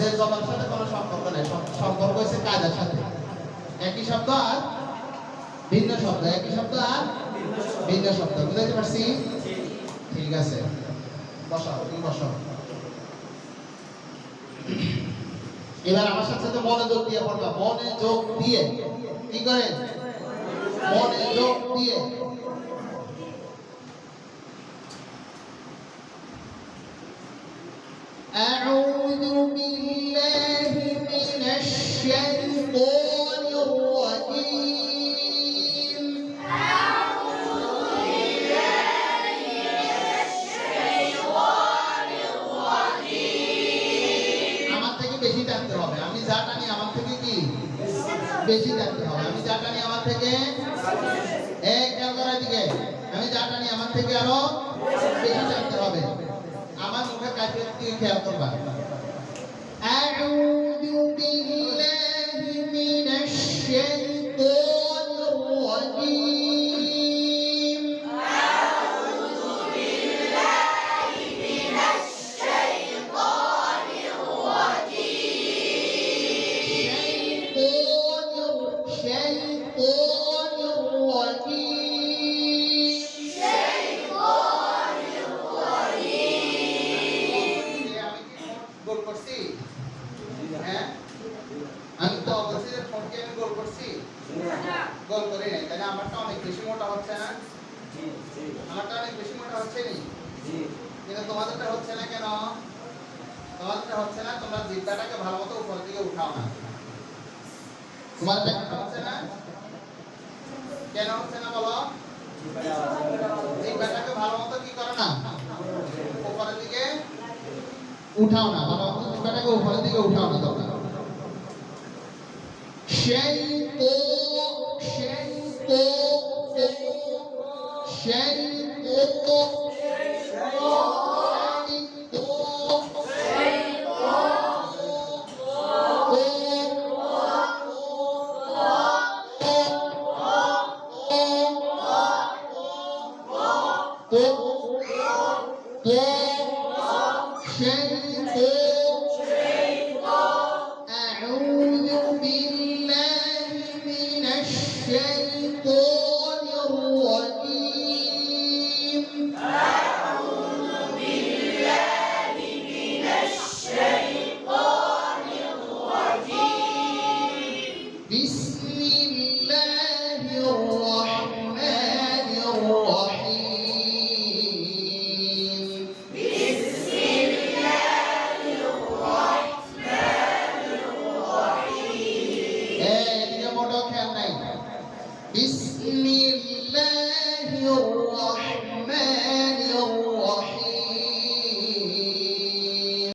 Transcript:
যে জবানের সাথে কোনো সম্পর্ক নেই, সম্পর্ক হচ্ছে কাজের সাথে। একই শব্দ আর ভিন্ন শব্দ, একই শব্দ আর ভিন্ন শব্দ, বুঝতে পারছি? ঠিক আছে, বসাও, তুমি বসাও। এবার আমার সাথে সাথে মনোযোগ দিয়ে পড়বা, মনোযোগ দিয়ে। কি করে? মনোযোগ দিয়ে। আউযু বিল্লাহি মিনাশ শাইতানির রাজীম। আউযু বিল্লাহি মিনাশ শাইতানির রাজীম। আমার থেকে বেশি টানতে হবে, আমি যা টানি আমার থেকে কি বেশি টানতে হবে। আমি যা টানি আমার থেকে খেয়াল করার দিকে, আমি যা টানি আমার থেকে আরো বেশি টানতে হবে। আমার মুখের কাছে দিকে খেয়াল করবা। আউযু বিল্লাহি মিনাশ শাইতানির রাজীম। আউযু বিল্লাহি মিনাশ শাইতানির রাজীম। শাইতানির রাজীম। শাইতানির রাজীম। গোল করছি? হ্যাঁ, আমি তো অবশ্যই ফোনকে আমি গোল করছি, গোল করি নাই। তাহলে আমারটা অনেক বেশি মোটা হচ্ছে না? আমারটা অনেক বেশি মোটা হচ্ছে নি? কিন্তু তোমাদেরটা হচ্ছে না কেন? তোমাদেরটা হচ্ছে না, তোমরা জিহ্বাটাকে ভালো মতো উপরের দিকে উঠাও না। তোমাদের হচ্ছে না কেন? হচ্ছে না বলো? জিহ্বাটাকে ভালো মতো কি করো না, উপরের দিকে উঠাও না। ভালো মতো জিহ্বাটাকে উপরের দিকে উঠাও না তোমরা। أعوذ بالله من الشيطان الرجيم. أعوذ بالله من الشيطان الرجيم. بسم الله الرحمن الرحيم. بسم الله الرحمن الرحيم. এদিকে মোটো খেয়াল নাই। বিসমিল্লাহির রহমানির